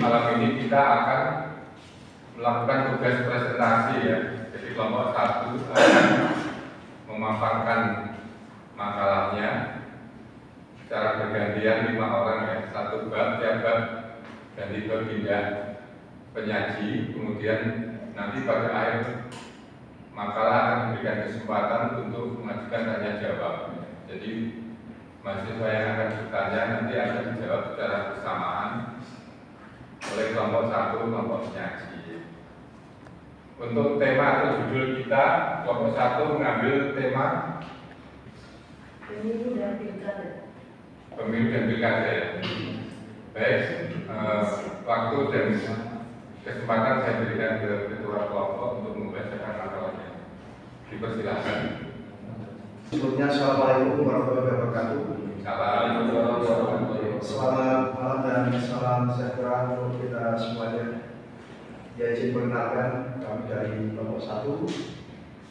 malam ini kita akan melakukan tugas presentasi ya. Jadi kelompok 1 akan memaparkan makalahnya secara bergantian 5 orang ya, 1 bab, tiap bab ganti berpindah penyaji. Kemudian nanti pada akhir makalah akan memberikan kesempatan untuk mengajukan tanya jawab. Jadi mahasiswa yang akan bertanya nanti akan dijawab secara bersamaan oleh kelompok 1, kelompok penyaji. Untuk tema atau judul kita, kelompok 1 mengambil tema Pemilu dan Pilkada. Pemilu dan Pilkada ya. Baik, waktu dan kesempatan saya berikan ke ketua kelompok untuk membacakan makalahnya. Dipersilakan. Sebelumnya, Assalamualaikum warahmatullahi wabarakatuh. Selamat malam dan salam sejahtera untuk kita semuanya. Ya, izin perkenalkan, kami dari kelompok 1.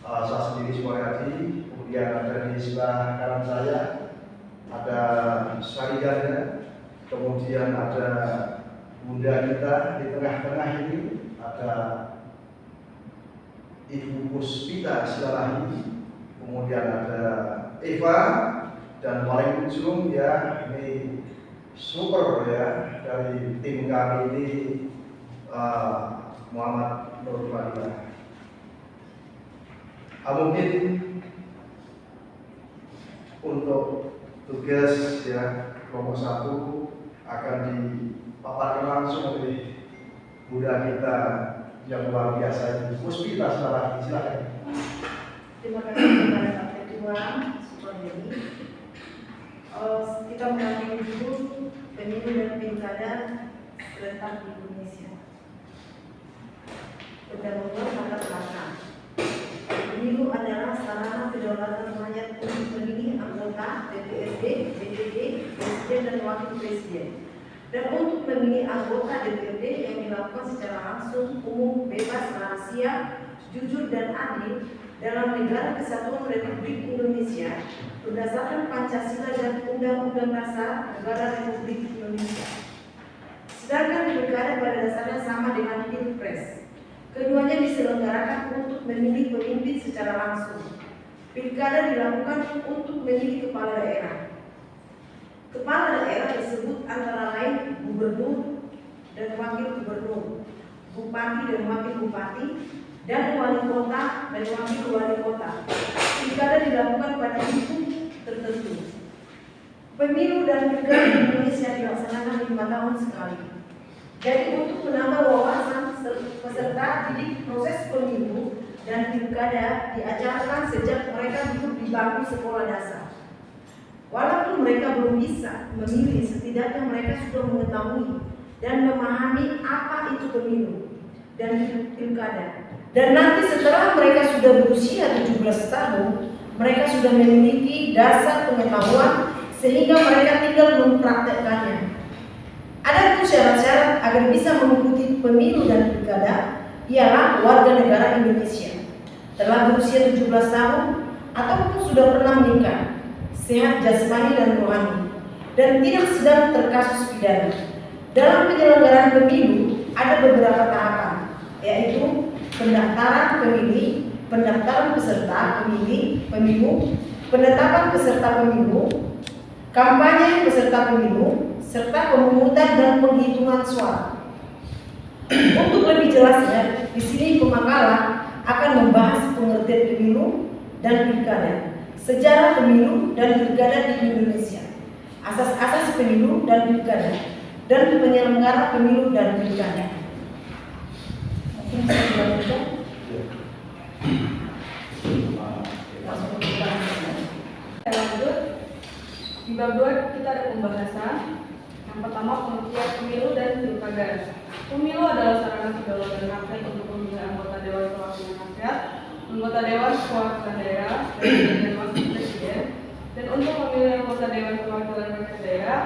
Saya sendiri Sumayadi, kemudian ada di sebelah kanan saya ada Sariganda, kemudian ada Bunda kita di tengah-tengah ini ada Ibu Puspita Silalahi, kemudian ada Eva, dan paling ujung ya ini super ya dari tim kami ini Muhammad Nur Fadila. Mungkin untuk tugas ya kelompok 1 akan dipaparkan langsung oleh Bunda kita yang luar biasa ini, Puspita Silalahi. Silakan. Terima kasih kepada Pak Ketua Supardi. Kita mengambil judul Pemilu dan Pilkada serentak di Indonesia. Pendahuluan latar belakang. Pemilu adalah sarana kedaulatan rakyat untuk memilih anggota DPRD, DPD, Presiden dan Wakil Presiden. Dan untuk memilih anggota DPRD yang dilakukan secara langsung, umum, bebas, rahasia, jujur dan adil dalam Negara Kesatuan Republik Indonesia berdasarkan Pancasila dan Undang-Undang Dasar Negara Republik Indonesia. Sedangkan pilkada pada dasarnya sama dengan pilpres. Keduanya diselenggarakan untuk memilih pemimpin secara langsung. Pilkada dilakukan untuk memilih kepala daerah. Kepala daerah disebut antara lain gubernur dan wakil gubernur, bupati dan wakil bupati, dan wali kota dan wakil wali kota. Pilkada dilakukan pada waktu tertentu. Pemilu dan pilkada di Indonesia dilaksanakan 5 tahun sekali. Jadi untuk menambah wawasan peserta didik, proses pemilu dan pilkada diajarkan sejak mereka duduk di bangku sekolah dasar. Walaupun mereka belum bisa memilih, setidaknya mereka sudah mengetahui dan memahami apa itu pemilu dan pilkada. Dan nanti setelah mereka sudah berusia 17 tahun, mereka sudah memiliki dasar pengetahuan sehingga mereka tinggal mempraktekkannya. Ada pun syarat-syarat agar bisa mengikuti pemilu dan pilkada ialah warga negara Indonesia, telah berusia 17 tahun ataupun sudah pernah menikah, sehat jasmani dan rohani, dan tidak sedang terkasus pidana. Dalam penyelenggaraan pemilu ada beberapa tahapan, yaitu pendaftaran pemilih, pendaftaran peserta pemilih, pemilu, penetapan peserta pemilu, kampanye peserta pemilu, serta pemungutan dan penghitungan suara. Untuk lebih jelasnya, di sini pemakalah akan membahas pengertian pemilu dan pilkada, sejarah pemilu dan pilkada di Indonesia, asas-asas pemilu dan pilkada, dan penyelenggara pemilu dan pilkada. Mungkin saya dilanjutkan. Langsung kita lanjut. Di bab 2 kita ada pembahasan. Yang pertama, pengertian pemilu dan pilkada. Pemilu adalah sarana kedaulatan rakyat untuk memilih anggota Dewan Perwakilan Rakyat, anggota Dewan Perwakilan Daerah, dan Wakil Presiden, dan untuk memilih anggota Dewan Perwakilan Rakyat Daerah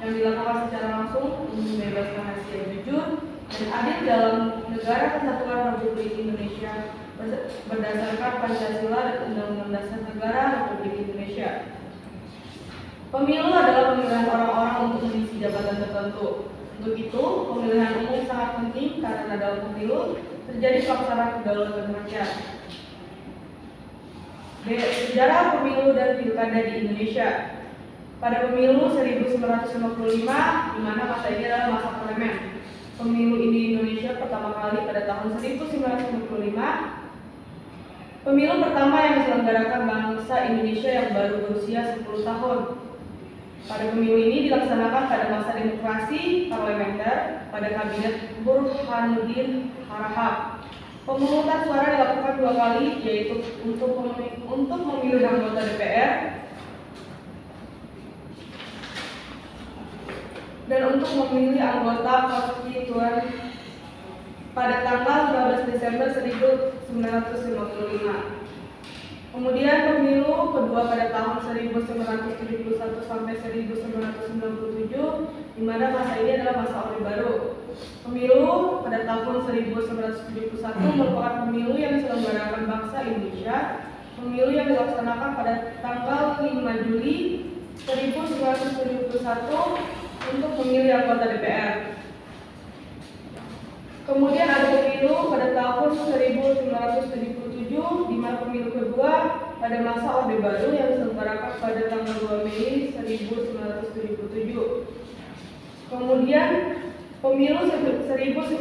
yang dilakukan secara langsung, umum, bebas, rahasia, jujur, dan adil dalam Negara Kesatuan Republik Indonesia berdasarkan Pancasila dan Undang-Undang Dasar Negara Republik Indonesia. Pemilu adalah pemilihan orang-orang untuk mengisi jabatan tertentu. Untuk itu, pemilihan umum sangat penting karena dalam pemilu terjadi pelaksanaan kedaulatan rakyat. Sejarah pemilu dan pilkada di Indonesia. Pada pemilu 1955, di mana masa ini adalah masa parlemen. Pemilu di Indonesia pertama kali pada tahun 1955. Pemilu pertama yang diselenggarakan bangsa Indonesia yang baru berusia 10 tahun. Pada pemilu ini dilaksanakan pada masa demokrasi parlementer pada kabinet Burhanuddin Harahap. Pemungutan suara dilakukan 2 kali, yaitu untuk memilih anggota DPR dan untuk memilih anggota konstituen pada tanggal 15 Desember 1955. Kemudian pemilu kedua pada tahun 1971 sampai 1997, di mana masa ini adalah masa Orde Baru. Pemilu pada tahun 1971 merupakan pemilu yang diselenggarakan bangsa Indonesia. Pemilu yang dilaksanakan pada tanggal 5 Juli 1971 untuk memilih anggota DPR. Kemudian ada pemilu pada tahun 1977, di mana pemilu kedua pada masa Orde Baru yang diselenggarakan pada tanggal 2 Mei 1977. Kemudian pemilu 1999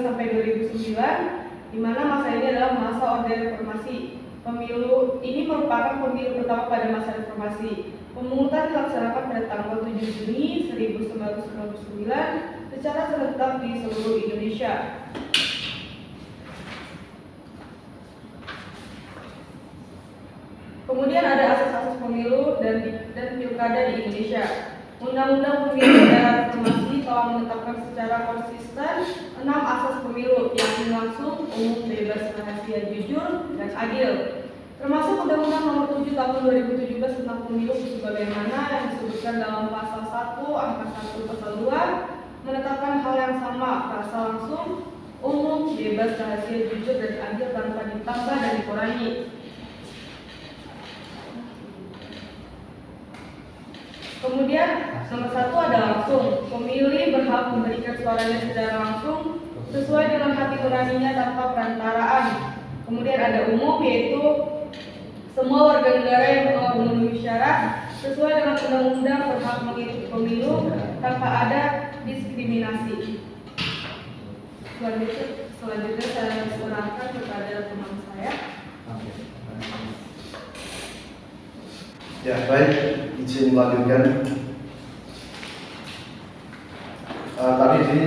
sampai 2009, di mana masa ini adalah masa Orde Reformasi. Pemilu ini merupakan pemilu pertama pada masa reformasi. Pemungutan dilaksanakan pada tanggal 7 Juni 1999 secara serentak di seluruh Indonesia. Kemudian ada asas-asas pemilu dan pilkada di Indonesia. Undang-Undang Pemilu dan Reformasi telah menetapkan secara konsisten 6 asas pemilu, yakni langsung, umum, bebas, rahasia, jujur, dan adil. Termasuk Undang-Undang Nomor 7 Tahun 2017 tentang Pemilu sebagaimana yang disebutkan dalam Pasal 1 Angka 1 Pasal 2 menetapkan hal yang sama, rasa langsung, umum, bebas, rahasia, jujur, dan adil tanpa ditambah dan dikurangi. Kemudian nomor 1 ada langsung. Pemilih berhak memberikan suaranya secara langsung sesuai dengan hati nuraninya tanpa perantaraan. Kemudian ada umum, yaitu semua warga negara yang telah memenuhi syarat sesuai dengan undang-undang berhak mengikuti pemilu tanpa ada diskriminasi. Selanjutnya saya serahkan kepada teman saya. Ya, baik, izin melanjutkan. Tadi di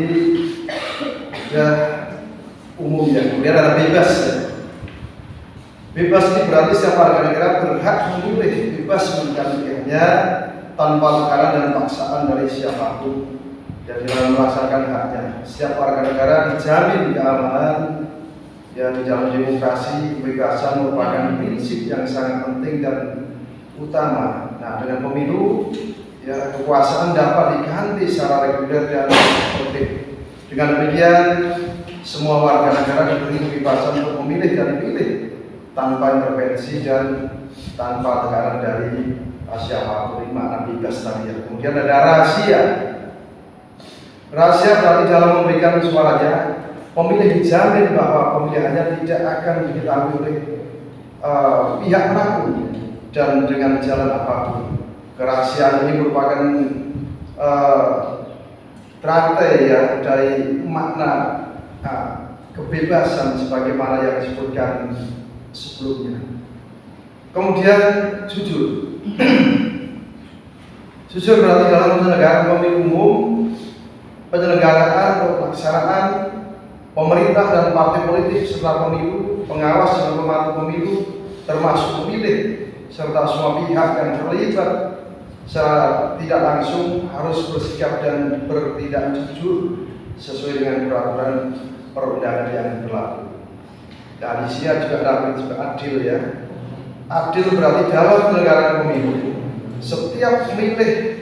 umum ya, kemudian ada bebas ya. Bebas ini berarti siapa warga negara berhak memilih, bebas memiliki pilihannya tanpa tekanan dan paksaan dari siapapun dan dalam melaksanakan haknya. Setiap warga negara dijamin keamanan ya di dalam demokrasi. Kebebasan merupakan prinsip yang sangat penting dan utama. Nah, dengan pemilu ya kekuasaan dapat diganti secara reguler dan tertib. Dengan demikian semua warga negara diberi kebebasan untuk memilih dan dipilih tanpa intervensi dan tanpa tekanan dari siapapun. Makna bebas tadi ya. Kemudian ada rahasia. Rahasia berarti dalam memberikan suaranya pemilih dijamin bahwa pemilihannya tidak akan diketahui oleh pihak manapun dan dengan jalan apapun. Kerahasiaan ini merupakan trakte ya dari makna kebebasan sebagaimana yang disebutkan sebelumnya. Kemudian jujur. Jujur berarti dalam penyelenggaraan pemilu umum, penyelenggaraan atau pelaksanaan pemerintah dan partai politik serta pemilu, pengawas dan pemantau pemilu termasuk pemilih serta semua pihak yang terlibat secara tidak langsung harus bersikap dan bertindak jujur sesuai dengan peraturan perundangan yang berlaku. Dan di sini juga ada prinsip adil ya. Adil berarti dalam penyelenggaraan pemilu setiap pemilih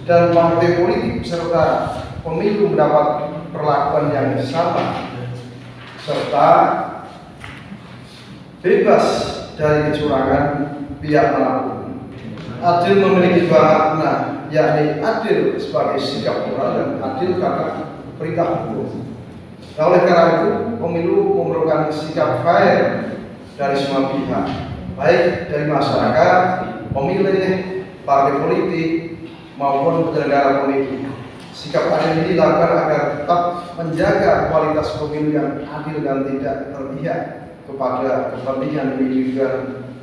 dan partai politik serta pemilu mendapat perlakuan yang sama serta bebas dari kecurangan pihak manapun. Adil memiliki dua makna. yakni adil sebagai sikap moral dan adil karena perintah hukum. Nah, oleh karena itu, pemilu memerlukan sikap fair dari semua pihak, baik dari masyarakat, pemilih, partai politik, maupun penyelenggara pemilu. Sikap adil ini dilakukan agar tetap menjaga kualitas pemilu yang adil dan tidak berpihak kepada kepentingan individu dan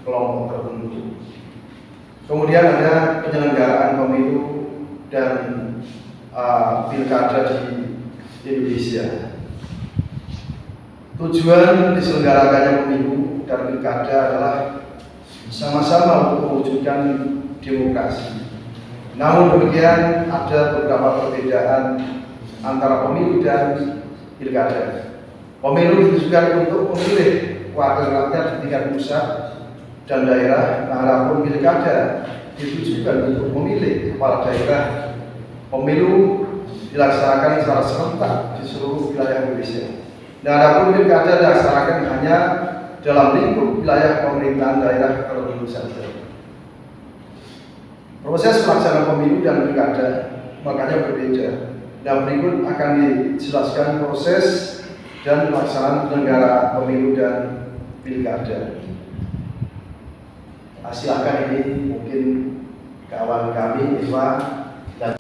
kelompok tertentu. Kemudian ada penyelenggaraan pemilu dan pilkada di Indonesia. Tujuan diselenggarakannya pemilu dan pilkada adalah sama-sama untuk mewujudkan demokrasi. Namun demikian ada beberapa perbedaan antara pemilu dan pilkada. Pemilu ditujukan untuk memilih wakil rakyat di tingkat pusat dan daerah, adapun pilkada ditujukan untuk memilih kepala daerah. Pemilu dilaksanakan secara serentak di seluruh wilayah Indonesia. Dan adapun pilkada dilaksanakan hanya dalam lingkup wilayah pemerintahan daerah tertentu saja. Proses pelaksanaan pemilu dan pilkada makanya berbeda. Dan berikut akan dijelaskan proses dan pelaksanaan penyelenggara pemilu dan pilkada. Silakan, ini mungkin kawan kami Eva dan.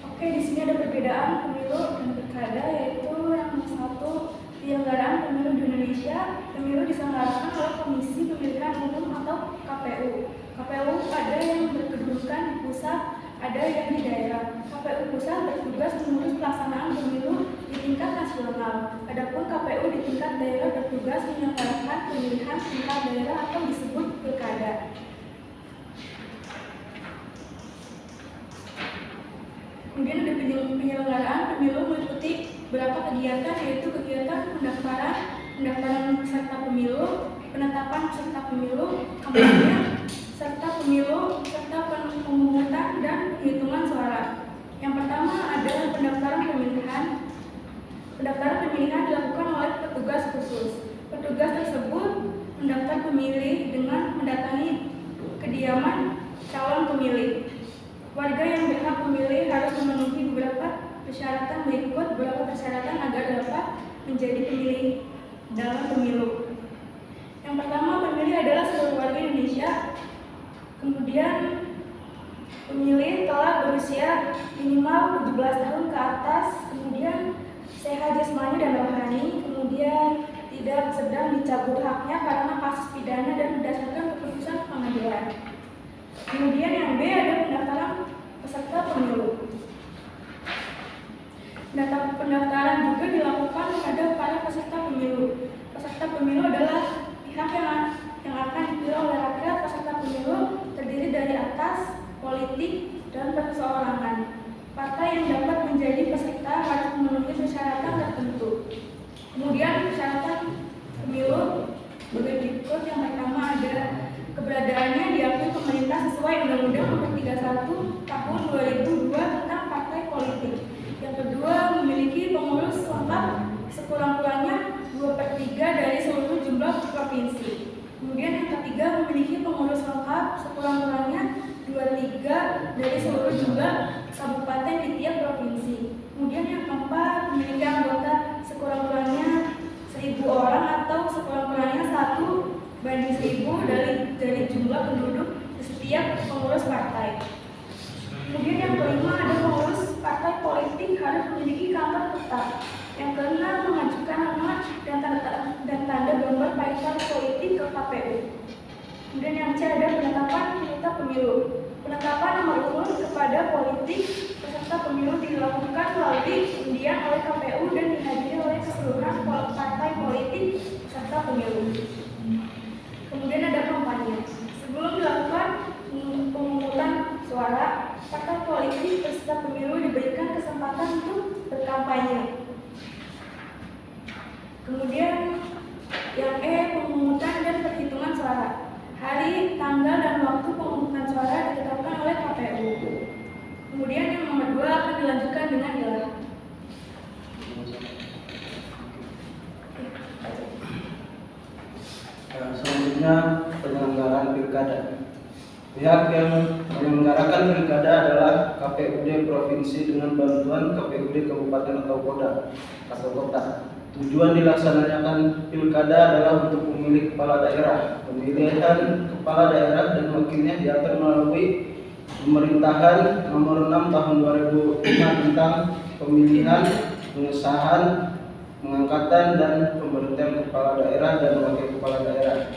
Oke, di sini ada perbedaan pemilu dan pilkada, yaitu yang satu, penyelenggaraan pemilu di Indonesia. Pemilu diselenggarakan oleh Komisi Pemilihan Umum atau KPU. KPU ada yang berkedudukan di pusat, ada yang di daerah. KPU pusat bertugas mengurus pelaksanaan pemilu di tingkat nasional. Adapun KPU di tingkat daerah bertugas menyelenggarakan pemilihan tingkat daerah atau disebut pilkada. Kemudian ada penyelenggaraan pemilu meliputi beberapa kegiatan, yaitu kegiatan pendaftaran peserta pemilu, penetapan peserta pemilu, kampanye, serta pemilu, serta pemungutan dan penghitungan suara. Yang pertama adalah pendaftaran pemilihan. Pendaftaran pemilihan dilakukan oleh petugas khusus. Petugas tersebut mendaftar pemilih dengan mendatangi kediaman calon pemilih. Warga yang berhak memilih harus memenuhi beberapa persyaratan berikut agar dapat menjadi pemilih dalam pemilu. Yang pertama, pemilih adalah seluruh warga Indonesia. Kemudian pemilih telah berusia minimal 17 tahun ke atas, kemudian sehat jasmani dan rohani, kemudian tidak sedang dicabut haknya karena kasus pidana dan berdasarkan keputusan pengadilan. Kemudian yang B ada pendaftaran peserta pemilu. Pendaftaran juga dilakukan kepada para peserta pemilu. Peserta pemilu adalah pihak yang akan dipilih oleh rakyat. Peserta pemilu terdiri dari atas, politik, dan perseorangan. Partai yang dapat menjadi peserta harus memenuhi persyaratan tertentu. Kemudian persyaratan pemilu berikut. Yang pertama ada keberadaannya diakui pemerintah sesuai Undang-Undang Nomor 31 Tahun 2002 tentang partai politik. Yang kedua, memiliki pengurus lengkap sekurang-kurangnya 2/3 dari seluruh jumlah provinsi. Kemudian yang ketiga, memiliki pengurus lengkap sekurang-kurangnya 2/3 dari seluruh jumlah kabupaten di tiap provinsi. Kemudian yang keempat, memiliki anggota sekurang-kurangnya 1.000 orang atau sekurang-kurangnya 1/1000 dari jumlah penduduk di setiap pengurus partai. Kemudian yang kelima, ada pengurus partai politik harus memiliki kantor tetap. Yang keenam, mengajukan nama dan tanda gambar partai politik ke KPU. Kemudian yang C ada penetapan peserta pemilu. Penetapan nomor urut kepada politik peserta pemilu dilakukan melalui undian oleh KPU dan dihadiri oleh keseluruhan partai politik peserta pemilu. Kemudian ada kampanye. Sebelum dilakukan pemungutan suara, partai politik peserta pemilu diberikan kesempatan untuk berkampanye. Kemudian yang E, pemungutan dan perhitungan suara. Hari, tanggal, dan waktu pemungutan suara ditetapkan oleh KPU. Kemudian yang nomor 2 akan dilanjutkan dengan gelar. Selanjutnya penyelenggaraan pilkada. Pihak yang menyelenggarakan pilkada adalah KPUD provinsi dengan bantuan KPUD kabupaten atau kota. Tujuan dilaksanakan pilkada adalah untuk memilih kepala daerah. Pemilihan kepala daerah dan wakilnya diatur melalui Pemerintahan Nomor 6 Tahun 2005 tentang pemilihan, pengesahan, pengangkatan dan pemberhentian kepala daerah dan wakil kepala daerah.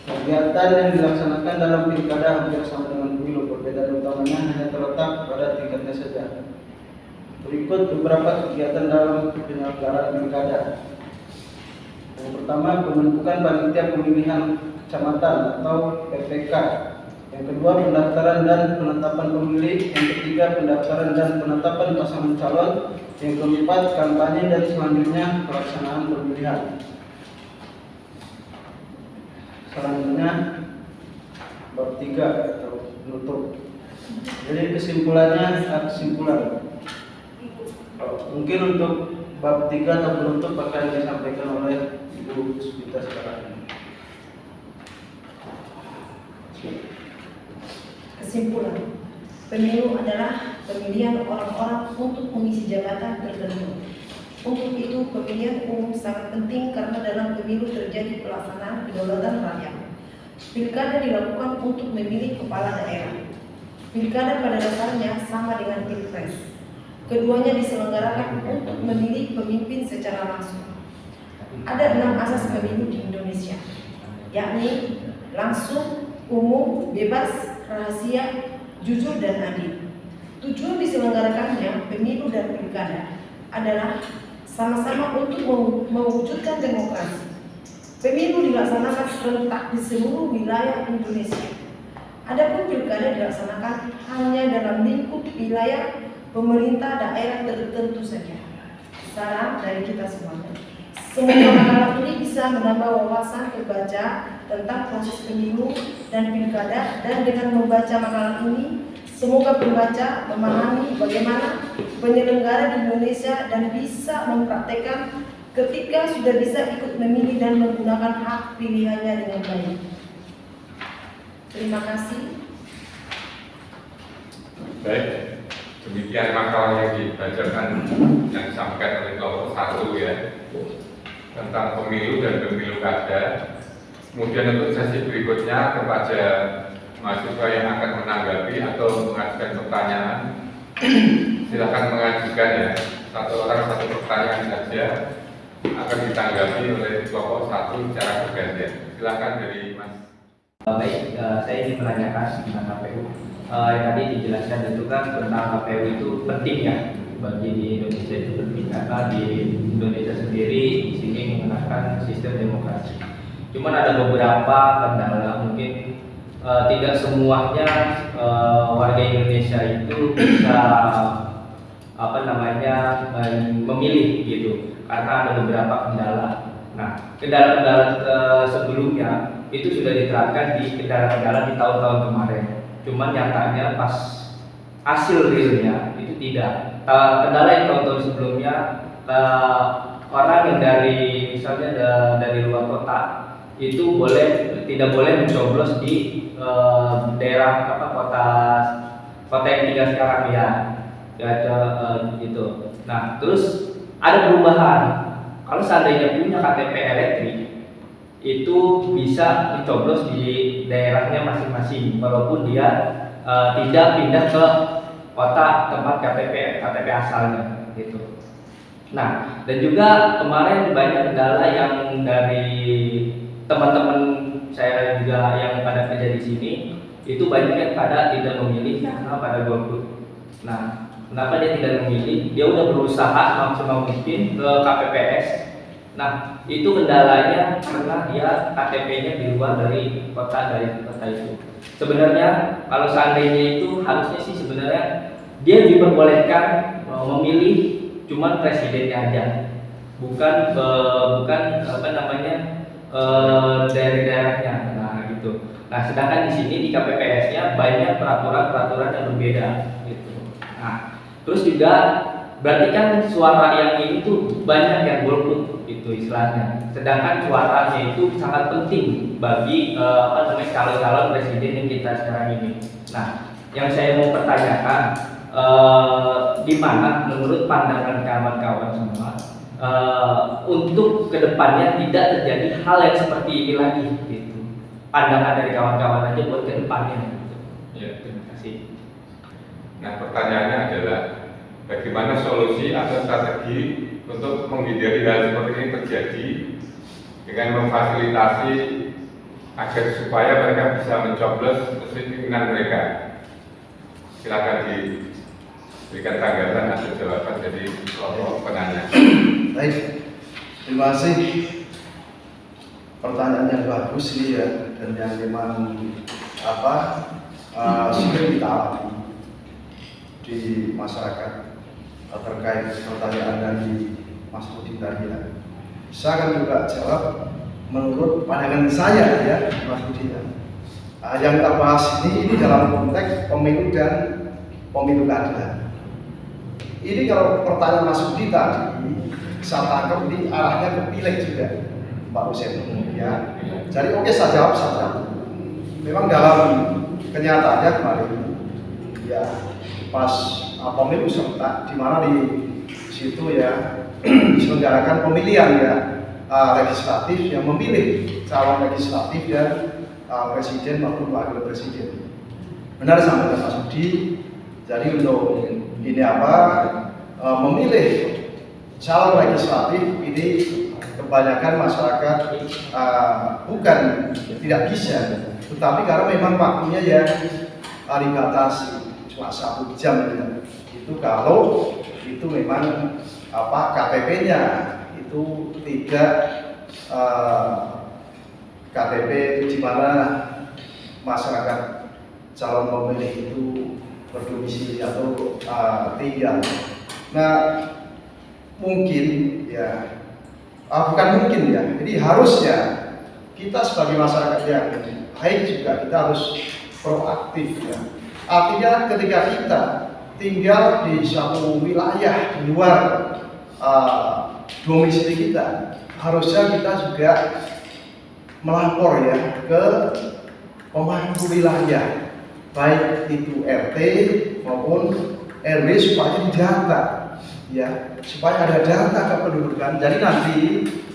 Kegiatan yang dilaksanakan dalam pilkada hampir sama dengan pemilu, perbedaan utamanya hanya terletak pada tingkatnya saja. Berikut beberapa kegiatan dalam penyelenggaraan pilkada. Yang pertama, pembentukan panitia pemilihan kecamatan atau PPK. Yang kedua, pendaftaran dan penetapan pemilih. Yang ketiga, pendaftaran dan penetapan pasangan calon. Yang keempat, kampanye dan selanjutnya pelaksanaan pemilihan. Selanjutnya bab 3 atau penutup. Jadi kesimpulan. Mungkin untuk bab 3 atau penutup akan disampaikan oleh Ibu Puspita sekarang. Kesimpulan, pemilu adalah pemilihan orang-orang untuk mengisi jabatan tertentu. Untuk itu, pemilihan umum sangat penting karena dalam pemilu terjadi pelaksanaan kedaulatan rakyat. Pilkada dilakukan untuk memilih kepala daerah. Pilkada pada dasarnya sama dengan pilpres. Keduanya diselenggarakan untuk memilih pemimpin secara langsung. Ada 6 asas pemilu di Indonesia, yakni langsung, umum, bebas, rahasia, jujur, dan adil. Tujuan diselenggarakannya pemilu dan pilkada adalah sama-sama untuk mewujudkan demokrasi. Pemilu dilaksanakan serentak di seluruh wilayah Indonesia. Adapun pilkada dilaksanakan hanya dalam lingkup wilayah pemerintah daerah tertentu saja. Saran dari kita semuanya. Semoga makalah ini bisa menambah wawasan pembaca tentang proses pemilu dan pilkada, dan dengan membaca makalah ini, semoga pembaca memahami bagaimana penyelenggara di Indonesia dan bisa mempraktekkan ketika sudah bisa ikut memilih dan menggunakan hak pilihannya dengan baik. Terima kasih. Baik, demikian makalah yang dibacakan yang disampaikan oleh kelompok 1 ya, tentang pemilu dan pemilu kada. Kemudian untuk sesi berikutnya kepada mahasiswa yang akan menanggapi atau mengajukan pertanyaan, silakan mengajukan ya, satu orang satu pertanyaan saja, akan ditanggapi oleh kelompok 1 secara bergantian. Silakan dari Mas. Baik, saya ingin menanyakan tentang KPU. Yang tadi dijelaskan itu kan tentang KPU itu penting ya bagi di Indonesia, itu penting karena di Indonesia sendiri di sini menggunakan sistem demokrasi. Cuman ada beberapa kendala, mungkin tidak semuanya warga Indonesia itu bisa memilih gitu, karena ada beberapa kendala. Nah, kendala-kendala sebelumnya itu sudah diterapkan di kendala-kendala di tahun-tahun kemarin. Cuman nyatanya pas hasil realnya itu tidak. Kendala yang tahun-tahun sebelumnya, orang yang dari misalnya dari luar kota itu tidak boleh mencoblos di daerah kota yang tinggal sekarang ya, gitu. Nah, terus ada perubahan. Kalau seandainya punya KTP elektrik, itu bisa dicoblos di daerahnya masing-masing, walaupun dia tidak pindah ke kota tempat KTP asalnya, gitu. Nah, dan juga kemarin banyak kendala yang dari teman-teman saya juga yang pada kerja di sini, itu banyak yang pada tidak memilih karena pada golput. Nah, kenapa dia tidak memilih? Dia udah berusaha maksimal mungkin ke KPPS. Nah, itu kendalanya karena dia KTP-nya di luar dari kota itu. Sebenarnya kalau seandainya itu harusnya sih sebenarnya dia diperbolehkan memilih cuman presidennya aja, bukan dari daerahnya. Nah, gitu. Nah, sedangkan di sini di KPPS-nya banyak peraturan yang berbeda gitu. Nah, terus juga berarti kan suara yang ini tuh banyak yang golput gitu. gitu istilahnya. Sedangkan suaranya itu sangat penting bagi calon-calon presiden yang kita sekarang ini. Nah, yang saya mau pertanyakan, di mana menurut pandangan kawan-kawan semua untuk kedepannya tidak terjadi hal yang seperti ini lagi gitu. Pandangan dari kawan-kawan aja buat kedepannya gitu. Ya. Terima kasih. Nah, pertanyaannya adalah bagaimana solusi atau strategi untuk menghindari hal seperti ini terjadi dengan memfasilitasi agar supaya mereka bisa mencoblos sesuai keinginan mereka. Silakan diberikan tanggapan atau jawaban dari kelompok penanya. Baik, terima kasih. Pertanyaan yang bagus ini ya, dan yang memang sudah kita alami di masyarakat terkait pertanyaan dari Mas Budi tadi ya. Saya akan juga jawab menurut pandangan saya ya, Mas Budi ya. Yang kita bahas ini dalam konteks pemilu dan pemilu kada. Ini kalau pertanyaan Mas Budi tadi, saya tangkap ini arahnya ke pileg juga, Pak Hussein ya. Jadi oke, saya jawab saja. Memang dalam kenyataannya kemarin ya pas pemilu serentak di mana di situ ya diselenggarakan pemilihan ya legislatif yang memilih calon legislatif dan presiden maupun wakil presiden. Benar sama Mas Budi. Jadi untuk ini memilih calon legislatif ini kebanyakan masyarakat bukan tidak bisa, tetapi karena memang waktunya ya dibatasi cuma 1 jam ya. Itu kalau itu memang KTP-nya itu tidak KTP di mana masyarakat calon pemilih itu berdomisili atau tinggal. Nah, mungkin ya, bukan mungkin ya. Jadi harusnya kita sebagai masyarakat yang baik juga kita harus proaktif ya. Artinya ketika kita tinggal di suatu wilayah di luar domisili kita, harusnya kita juga melapor ya ke pemangku wilayah, baik itu RT maupun RW supaya didata ya, supaya ada data kependudukan. Jadi nanti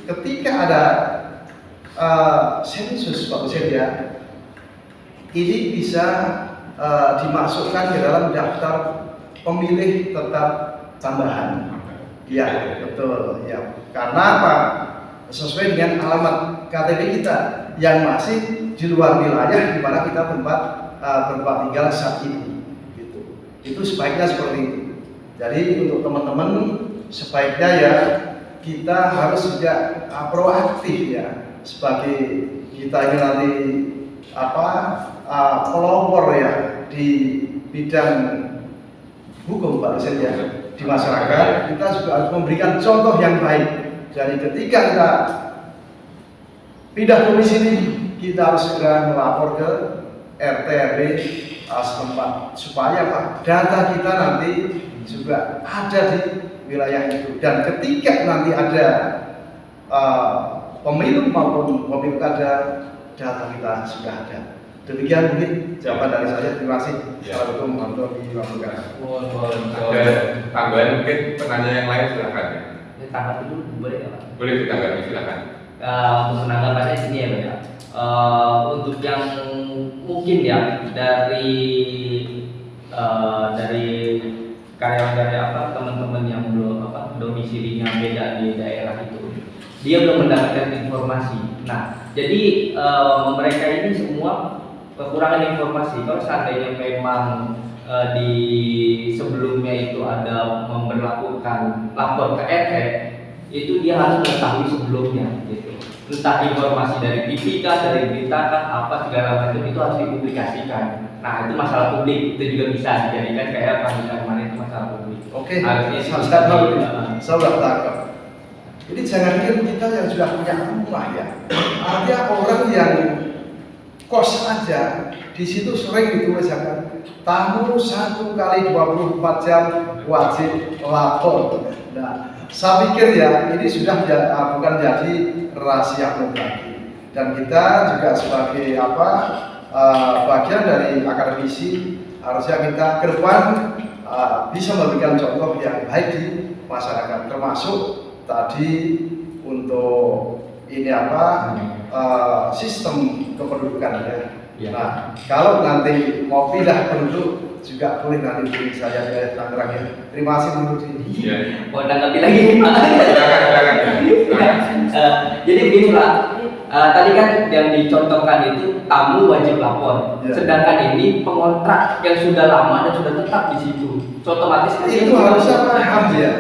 ketika ada sensus Pak Hussein ya, ini bisa dimasukkan ke dalam daftar pemilih tetap tambahan. Ya, betul ya. Karena apa? Sesuai dengan alamat KTP kita yang masih di luar wilayah di mana kita tempat tinggal saat ini. Gitu. Itu sebaiknya seperti itu. Jadi untuk teman-teman sebaiknya ya kita harus juga proaktif ya, sebagai kita ini nanti pelopor ya di bidang hukum Pak Hussein ya, di masyarakat kita juga harus memberikan contoh yang baik. Jadi ketika kita pindah domisili, kita harus segera melapor ke RT RW setempat supaya data kita nanti juga ada di wilayah itu. Dan ketika nanti ada pemilu maupun pemilu kada, data kita sudah ada. Demikian mungkin jawaban dari saya. Terima kasih. Assalamualaikum warahmatullahi wabarakatuh. Ada tambahan mungkin penanya yang lain silakan. Tanggapi dulu boleh nggak Pak? Boleh ditanggapi silakan. Untuk menanggapannya sini ya Pak ya. Untuk yang mungkin ya dari karyawan dari teman-teman yang belum domisilinya beda di daerah itu, dia belum mendapatkan informasi. Nah, jadi mereka ini semua kekurangan informasi. Kalau seandainya memang di sebelumnya itu ada memberlakukan lapor ke RT, itu dia harus mengetahui sebelumnya gitu. Entah informasi dari TV kah, dari berita kah, apa segala macam itu harus dipublikasikan. Nah, itu masalah publik, itu juga bisa dijadikan kayak panggilan kemarin itu masalah publik. Oke, harusnya saya tahu. Saya sudah tangkap. Jadi jangankan kita yang sudah punya rumah ya, artinya orang yang kos aja di situ sering dituliskan tamu 1 kali 24 jam wajib lapor. Nah, Saya pikir ya ini sudah bukan jadi rahasia umum lagi, dan kita juga sebagai bagian dari akademisi harusnya kita ke depan bisa memberikan contoh yang baik di masyarakat, termasuk tadi untuk ini sistem kependudukan ya. Ya. Nah, kalau nanti mau pindah penduduk juga boleh nanti beri saya ke Tangerang ya. Terima kasih menurut ini. Iya. Mau tanggapi lagi Pak? Silakan. Jadi begini Pak, tadi kan yang dicontohkan itu tamu wajib lapor. Ya. Sedangkan ini pengontrak yang sudah lama dan sudah tetap di situ. Otomatis kan Itu harusnya paham ya.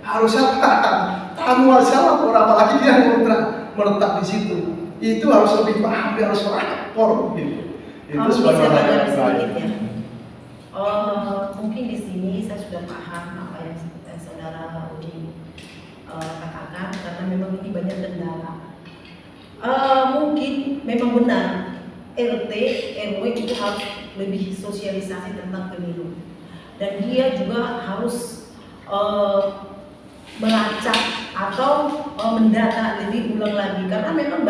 Harusnya paham. Tamu aja lapor, apalagi dia ngontrak menetap di situ. Itu harus lebih paham, dia harus lapor gitu. Itu sebagai hal yang baik. Mungkin di sini saya sudah paham apa yang saudara Udi katakan, karena memang ini banyak kendala. Mungkin memang benar RT RW itu harus lebih sosialisasi tentang pemilu, dan dia juga harus melacak atau mendata lebih ulang lagi, karena memang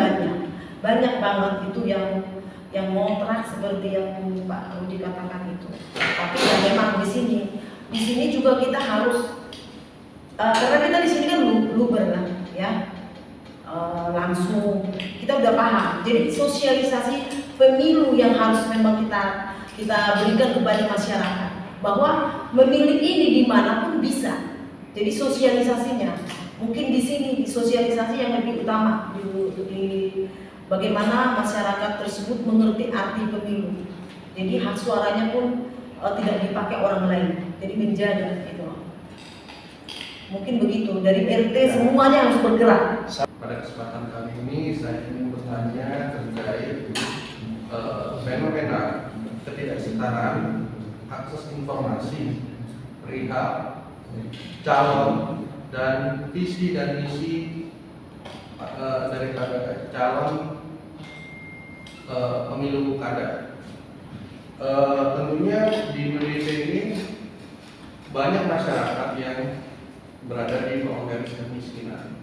banyak banget itu yang ngontrak seperti yang Pak Rudi katakan itu. Tapi ya memang di sini juga kita harus karena kita di sini kan luber lah ya, langsung kita udah paham. Jadi sosialisasi pemilu yang harus memang kita berikan kepada masyarakat, bahwa memilih ini dimanapun bisa. Jadi sosialisasinya mungkin di sini sosialisasi yang lebih utama di bagaimana masyarakat tersebut mengerti arti pemilu. Jadi hak suaranya pun tidak dipakai orang lain, jadi menjaga itu. Mungkin begitu, dari RT semuanya harus bergerak. Pada kesempatan kali ini saya ingin bertanya terkait fenomena ketidaksetaraan akses informasi perihal calon dan visi dan misi daripada calon pemilu kada. Tentunya di Indonesia ini banyak masyarakat yang berada di bawah garis kemiskinan.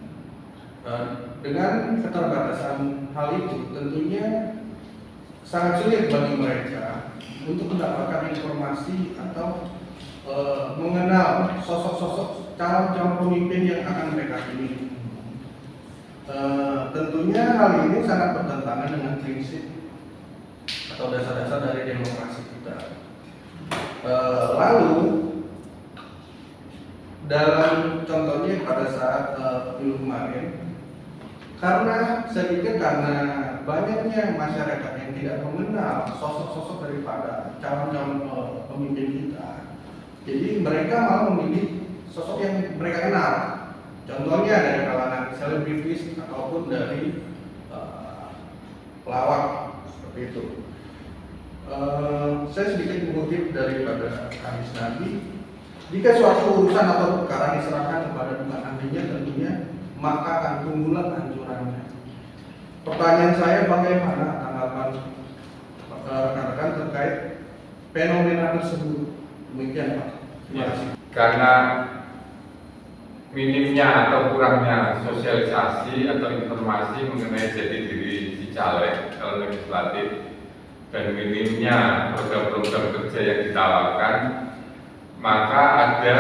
Dengan keterbatasan hal itu, tentunya sangat sulit bagi mereka untuk mendapatkan informasi atau mengenal sosok-sosok calon-calon pemimpin yang akan mereka pilih. Tentunya hal ini sangat bertentangan dengan prinsip atau dasar-dasar dari demokrasi kita. Lalu dalam contohnya pada saat pemilu kemarin, karena saya pikir karena banyaknya masyarakat yang tidak mengenal sosok-sosok daripada calon-calon pemimpin kita, jadi mereka malah memilih sosok yang mereka kenal. Contohnya dari kalangan selebritis ataupun dari pelawak seperti itu. Saya sedikit mengutip daripada hadis Nabi, jika suatu urusan atau perkara diserahkan kepada bukan ahlinya, tentunya maka akan tunggulah anjurannya. Pertanyaan saya, bagaimana tanggapan rekan-rekan terkait fenomena tersebut? Demikian Pak. Terima kasih. Karena minimnya atau kurangnya sosialisasi atau informasi mengenai jati diri si caleg calon legislatif dan minimnya program-program kerja yang ditawarkan, maka ada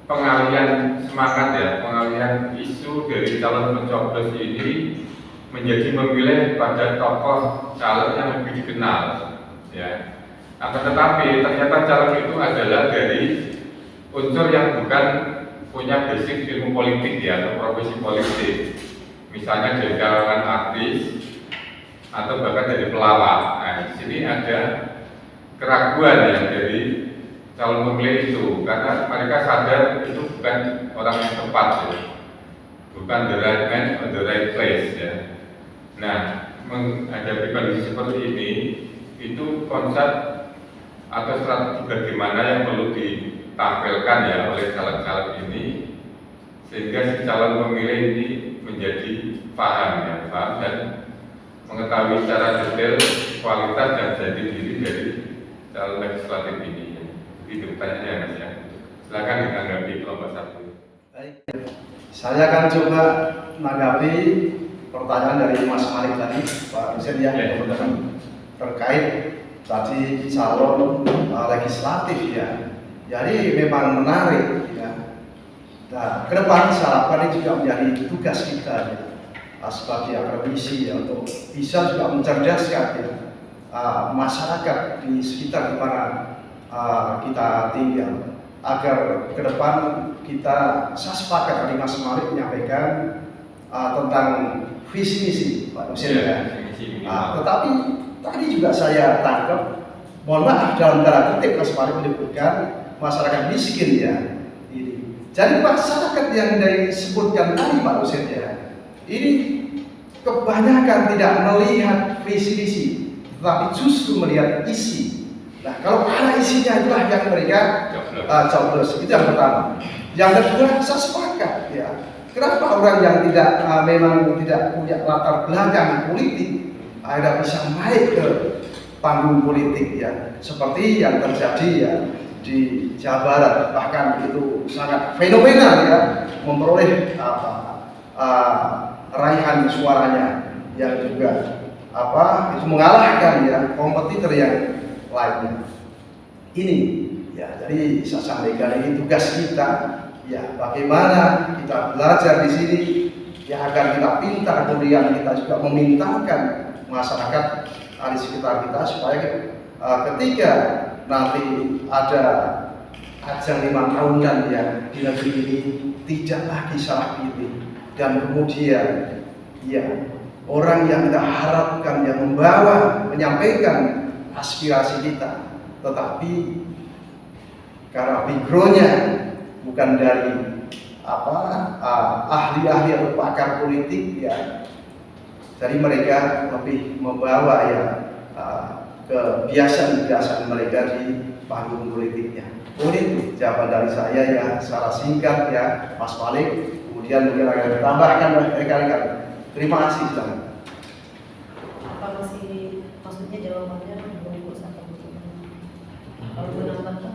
pengalihan semangat ya, pengalihan isu dari calon pencoblos ini menjadi memilih pada tokoh calon yang lebih dikenal ya. Akan tetapi ternyata calon itu adalah dari unsur yang bukan punya basic ilmu politik ya, atau profesi politik. Misalnya dari kalangan artis atau bahkan dari pelawak. Nah, di sini ada keraguan ya dari calon pemilih itu, karena mereka sadar itu bukan orang yang tepat ya, bukan the right man or the right place ya. Nah, menghadapi kondisi seperti ini, itu konsep atau strategi bagaimana yang perlu ditampilkan ya oleh caleg-caleg ini, sehingga si calon pemilih ini menjadi paham dan mengetahui secara detail kualitas dan jati diri dari calon legislatif ini. Itu pertanyaannya Mas ya. Silakan ditanggapi kelompok 1. Saya akan coba menanggapi pertanyaan dari Mas Malik tadi, Pak Dosen ya, terkait tadi calon legislatif ya. Jadi memang menarik ya. Nah, ke depan saya harapkan ini juga menjadi tugas kita ya, sebagai akademisi ya, untuk bisa juga mencerdaskan ya, masyarakat di sekitar di mana kita tinggal, agar ke depan kita, saya sepakat tadi Mas Malik menyampaikan tentang visi misi Pak Dosen ya. Tetapi tadi juga saya tangkap, mohon maaf dalam tanda kutip Mas Malik menyebutkan masyarakat miskin ya. Jadi masyarakat yang disebutkan tadi Pak Dosen ya, ini kebanyakan tidak melihat visi misi, tetapi justru melihat isi. Nah, kalau ada isinya itulah yang mereka coblos. Itu yang pertama. Yang kedua, saya sepakat ya. Kenapa orang yang tidak memang tidak punya latar belakang politik akhirnya bisa naik ke panggung politik ya, seperti yang terjadi ya di Jawa Barat, bahkan itu sangat fenomenal ya, memperoleh raihan suaranya yang juga itu mengalahkan ya kompetitor yang lainnya. Ini ya, jadi saya sampaikan ini tugas kita ya, bagaimana kita belajar di sini ya agar kita pintar, kemudian kita juga memintakan masyarakat di sekitar kita supaya ketika nanti ada ajang 5 tahunan ya di negeri ini tidak lagi salah pilih, dan kemudian ya orang yang kita harapkan yang membawa, menyampaikan aspirasi kita, tetapi karena backgroundnya bukan dari ahli-ahli atau pakar politik ya, jadi mereka lebih membawa ya kebiasaan-kebiasaan mereka di panggung politiknya. Itu jawaban dari saya ya, secara singkat ya Mas Malik, kemudian mungkin akan ditambahkan oleh rekan-rekan. Terima kasih. Silakan. Apa masih maksudnya jawabannya bungkus atau bagaimana? Kalau menambahkan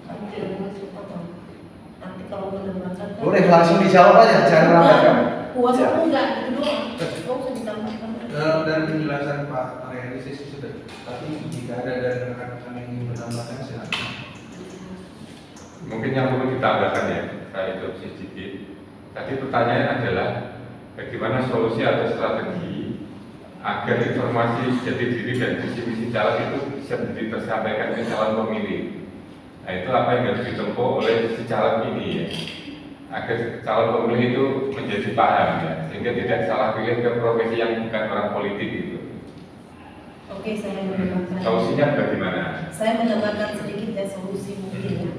kami tidak boleh potong. Nanti kalau menambahkan Boleh langsung dijawab aja, jangan menambahkan. Puasa enggak itu doang. Kau usah ditambahkan. Dari penjelasan Pak Aryadi sudah, tapi jika ada dari rekan-rekan yang ingin menambahkan silakan. Mungkin yang perlu ditambahkan ya, saya interupsi sedikit. Tadi pertanyaan adalah bagaimana solusi atau strategi agar informasi jati diri dan visi misi calon itu bisa tersampaikan ke calon pemilih. Nah, itu apa yang harus ditempuh oleh si calon ini ya, agar calon pemilih itu menjadi paham ya, sehingga tidak salah pilih ke profesi yang bukan orang politik itu. Oke, saya menambahkan. Solusinya bagaimana? Saya menambahkan sedikit ya solusi mungkin ya.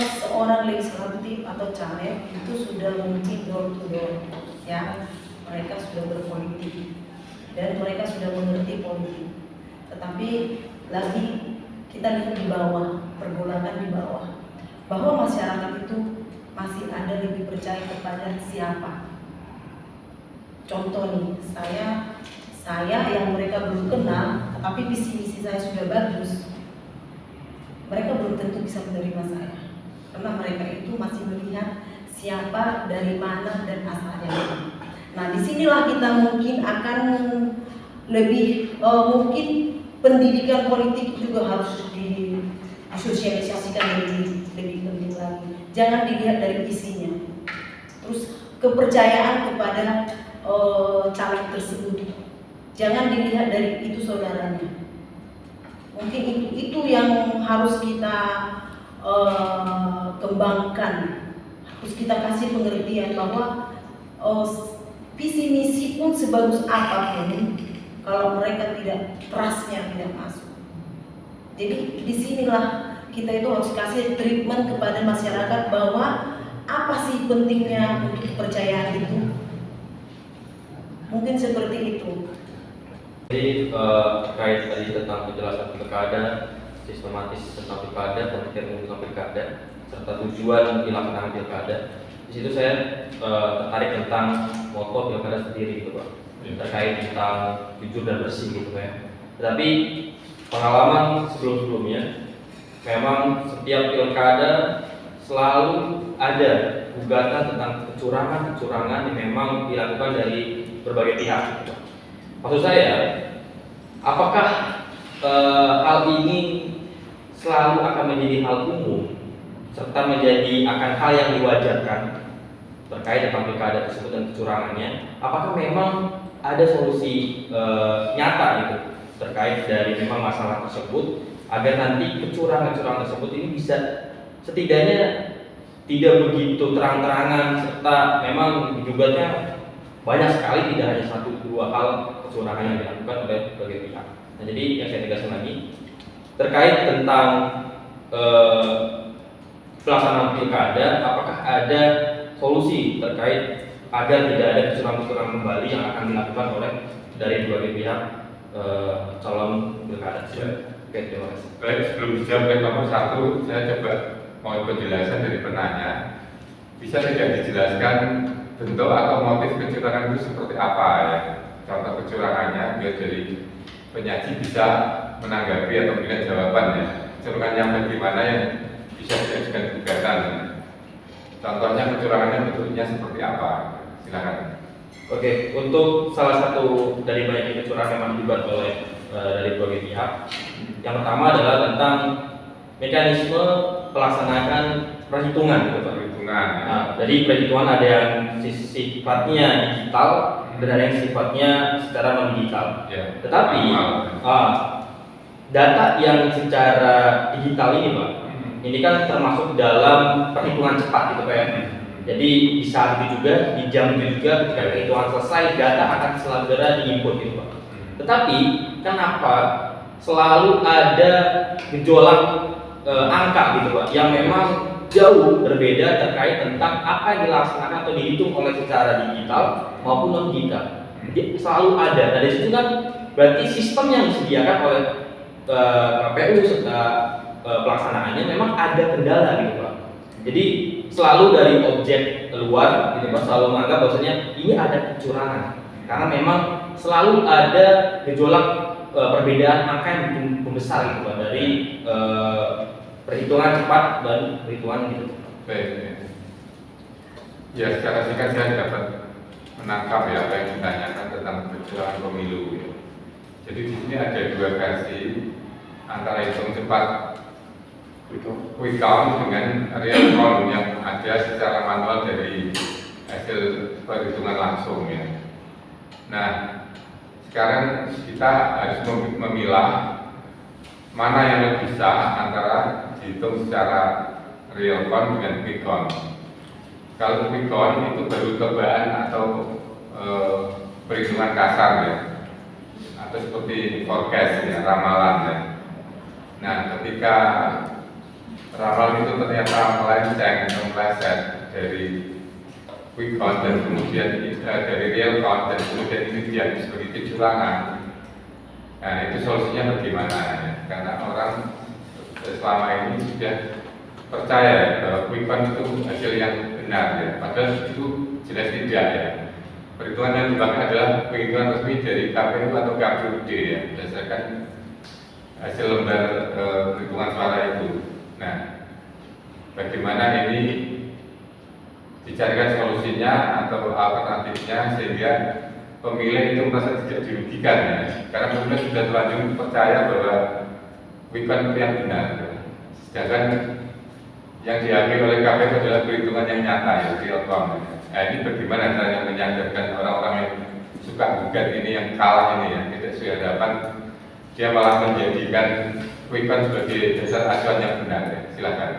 Seorang legislatif atau caleg itu sudah mungkin door to door ya, mereka sudah berpolitik dan mereka sudah mengerti politik, tetapi lagi kita lihat di bawah, pergolakan di bawah, bahwa masyarakat itu masih ada lebih percaya kepada siapa. Contoh nih, saya yang mereka belum kenal, tetapi visi misi saya sudah bagus, mereka belum tentu bisa menerima saya, karena mereka itu masih melihat siapa, dari mana, dan asalnya. Nah, disinilah kita mungkin akan lebih mungkin pendidikan politik juga harus disosialisasikan lebih penting lagi. Jangan dilihat dari isinya, terus kepercayaan kepada caleg tersebut, jangan dilihat dari itu saudaranya. Mungkin itu yang harus kita kembangkan, harus kita kasih pengertian bahwa visi misi pun sebagus apapun, kalau mereka tidak, trustnya tidak masuk. Jadi disinilah kita itu harus kasih treatment kepada masyarakat bahwa apa sih pentingnya untuk kepercayaan itu. Mungkin seperti itu. Jadi terkait tadi tentang penjelasan pilkada, sistematis tentang pilkada, pengertian tentang pilkada, serta tujuan dilaksanakan pilkada. Di situ saya tertarik tentang moto pilkada sendiri gitu Pak, terkait tentang jujur dan bersih gitu ya. Tetapi pengalaman sebelum-sebelumnya memang setiap pilkada selalu ada gugatan tentang kecurangan yang memang dilakukan dari berbagai pihak. Maksud saya, apakah hal ini selalu akan menjadi hal umum serta menjadi akan hal yang diwajarkan terkait dengan pilkada tersebut dan kecurangannya? Apakah memang ada solusi nyata gitu terkait dari memang masalah tersebut agar nanti kecurangan tersebut ini bisa setidaknya tidak begitu terang-terangan serta memang digugatnya banyak sekali, tidak hanya 1-2 hal kecurangan yang dilakukan oleh berbagai pihak. Nah, jadi yang saya tegaskan lagi terkait tentang pelaksanaan pilkada, apakah ada solusi terkait agar tidak ada kecurangan-kecurangan kembali yang akan dilakukan oleh dari berbagai pihak calon pilkada? Oke, terima kasih. Baik, sebelum dijawab yang nomor 1, saya coba mau penjelasan dari penanya. Bisa tidak dijelaskan bentuk atau motif kecurangan itu seperti apa ya? Contoh kecurangannya biar dari penyaji bisa menanggapi atau memberikan jawaban ya. Kecurangan yang bagaimana yang bisa diajukan gugatan. Contohnya kecurangannya bentuknya seperti apa? Silakan. Oke, untuk salah satu dari banyak kecurangan yang dibuat oleh dari berbagai pihak, yang pertama adalah tentang mekanisme pelaksanaan perhitungan gitu Pak. Nah, jadi perhitungan ada yang sifatnya digital dan ada yang sifatnya secara non digital. Ya. Tetapi data yang secara digital ini Pak, ini kan termasuk dalam perhitungan cepat gitu Pak ya. Jadi di saat itu juga, di jam itu juga ketika perhitungan selesai, data akan segera diinput gitu Pak. Tetapi kenapa selalu ada gejolak angka gitu Pak, yang memang jauh berbeda terkait tentang apa yang dilaksanakan atau dihitung oleh secara digital maupun non digital. Jadi selalu ada. Nah, dari situ kan berarti sistem yang disediakan oleh KPU serta pelaksanaannya memang ada kendala gitu Pak. Jadi selalu dari objek luar gitu Pak, selalu menganggap bahwasanya ini ada kecurangan karena memang selalu ada gejolak perbedaan angka yang bikin membesar gitu Pak, dari perhitungan cepat dan perhitungan gitu. Baik. Ya, secara singkat saya dapat menangkap ya apa yang ditanyakan tentang kecurangan pemilu. Ya. Jadi di sini ada 2 versi antara hitung cepat quick count dengan real count yang ada secara manual dari hasil perhitungan langsung ya. Nah, sekarang kita harus memilah mana yang lebih sah antara dihitung secara real count dengan quick count. Kalau quick count itu baru tebaan atau perhitungan kasar ya, atau seperti forecast ya, ramalan ya. Nah, ketika ramalan itu ternyata melenceng atau meleset dari quick count dan kemudian dari real count dan kemudian ini dianggap sebagai kecurangan. Nah, itu solusinya bagaimana ya? Karena orang selama ini sudah percaya bahwa quick count itu hasil yang benar ya, padahal itu jelas tidak ya. Perhitungan yang dipakai adalah perhitungan resmi dari KPU atau KPUD ya, berdasarkan hasil lembar perhitungan suara itu. Nah, bagaimana ini dicarikan solusinya atau alternatifnya sehingga pemilih itu merasa tidak dirugikan ya, karena pemilih sudah terlanjur percaya bahwa quick count itu yang benar ya. Sedangkan yang diambil oleh KPU adalah perhitungan yang nyata ya, real count ya. Nah, ini bagaimana caranya menyadarkan orang-orang yang suka gugat ini, yang kalah ini ya, tidak sesuai harapan, dia malah menjadikan quick count sebagai dasar acuan yang benar ya. Silakan.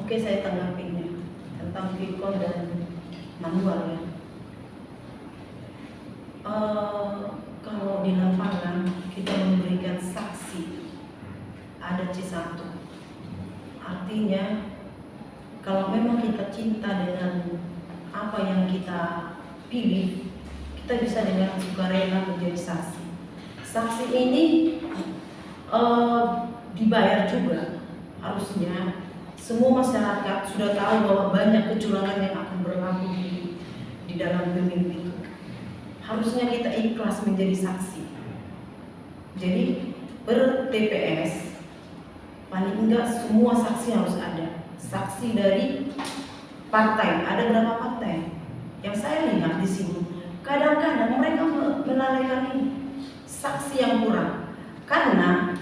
Oke, saya tanggapinya tentang quick count dan manual ya. Kalau di lapangan kita memberikan saksi ada C1, artinya kalau memang kita cinta dengan apa yang kita pilih, kita bisa dengan sukarela menjadi saksi. Saksi ini dibayar juga, harusnya semua masyarakat sudah tahu bahwa banyak kecurangan yang akan berlaku di dalam pemilu itu. Harusnya kita ikhlas menjadi saksi. Jadi per TPS paling enggak semua saksi harus ada. Saksi dari partai, ada berapa partai? Yang saya lihat di sini, kadang-kadang mereka melalaikan ini saksi yang kurang. Karena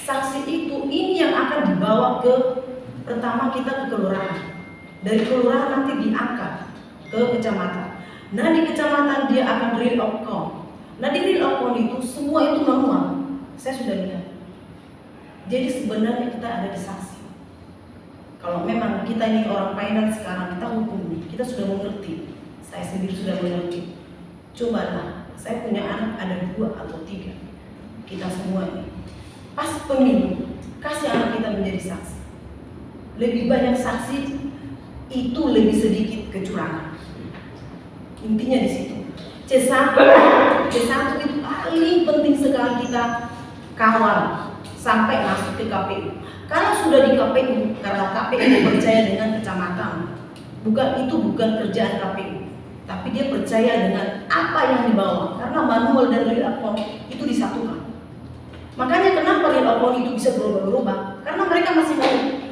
saksi itu ini yang akan dibawa ke pertama kita ke kelurahan. Dari kelurahan nanti diangkat ke kecamatan. Nah di kecamatan dia akan real outcome. Nah di real outcome itu semua itu manual. Saya sudah lihat. Jadi sebenarnya kita ada di saksi. Kalau memang kita ini orang finance sekarang, kita hukum nih, kita sudah mengerti. Saya sendiri sudah mengerti. Cobalah, saya punya anak ada 2 atau 3. Kita semua ini. Pas pemilu, kasih anak kita menjadi saksi. Lebih banyak saksi, itu lebih sedikit kecurangan. Intinya di situ. C1 itu paling penting sekali kita kawal sampai masuk ke KPU. Kalau sudah di KPU, karena KPU percaya dengan kecamatan, bukan kerjaan KPU, tapi dia percaya dengan apa yang dibawa. Karena manual dan real account itu disatukan. Makanya kenapa real account itu bisa berubah-ubah? Karena mereka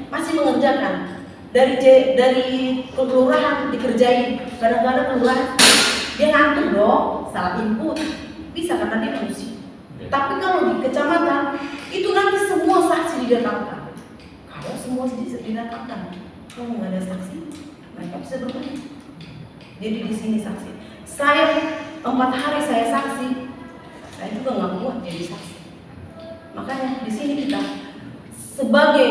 masih mengerjakan dari kelurahan dikerjain. Kadang-kadang kelurahan dia ngantuk dong, salah input, bisa karena dia manusia. Tapi kalau di kecamatan itu nanti semua saksi didatangkan. Kalau semua didatangkan, kalau nggak ada saksi, mereka bisa bermain. Jadi di sini saksi. Saya 4 hari saya saksi, saya juga nggak kuat jadi saksi. Makanya di sini kita sebagai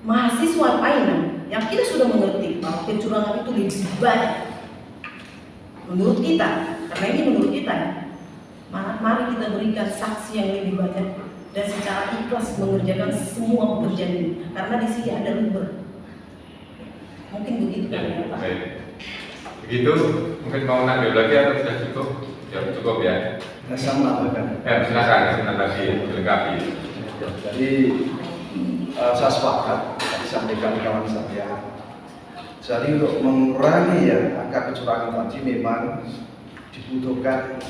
mahasiswa finance yang kita sudah mengerti bahwa kecurangan itu lebih banyak. Menurut kita, karena ini menurut kita ya. Mari kita berikan saksi yang lebih banyak dan secara ikhlas mengerjakan semua pekerjaan ini karena di sini ada lumber. Mungkin begitu kan ya Pak. Baik. Begitu, mungkin mau nanya lagi atau sudah cukup? Ya cukup ya. Saya menambahkan. Silakan lagi dilengkapi. Jadi saya sepakat tadi disampaikan kawan saya. Jadi untuk mengurangi ya angka kecurangan tadi memang dibutuhkan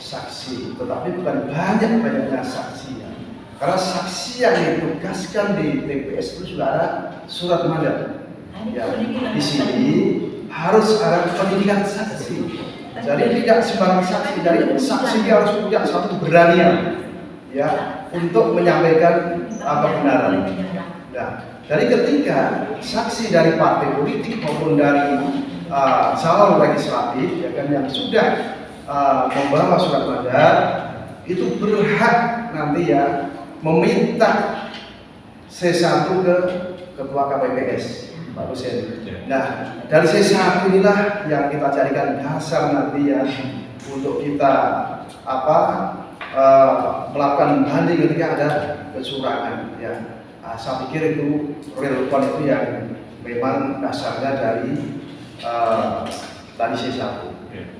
saksi, tetapi bukan banyaknya saksi ya. Karena saksi yang ditugaskan di TPS itu sudah ada surat mandat. Ya, di sini harus ada pendidikan saksi. Jadi tidak sembarang saksi, dari saksi dia harus punya satu keberanian ya untuk menyampaikan kebenaran. Nah, dari ketika saksi dari partai politik maupun dari calon legislatif ya kan yang sudah membawa surat mandat itu berhak nanti ya meminta C1 ke ketua KPPS Pak Hussein. Nah dari C1 inilah yang kita jadikan dasar nanti ya untuk kita melakukan banding ketika ada kecurangan ya. Saya pikir itu relevan itu yang memang dasarnya dari tadi C1.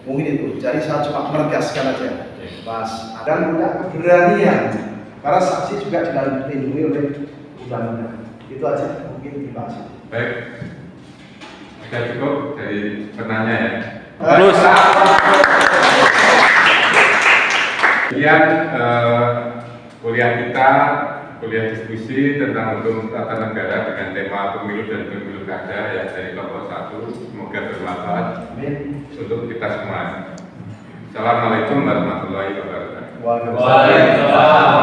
Mungkin itu. Jadi saya cuma menegaskan aja, Mas. Dan punya keberanian karena saksi juga dilindungi oleh undang-undang. Itu aja mungkin terima kasih. Baik. Sudah cukup dari penanya ya. Terus. Kemudian kuliah kita, kuliah diskusi tentang hukum tata negara dengan tema pemilu dan pemilu kada ya dari kelompok 1. Semoga bermanfaat untuk kita semua. Assalamualaikum warahmatullahi wabarakatuh. Waalaikumsalam.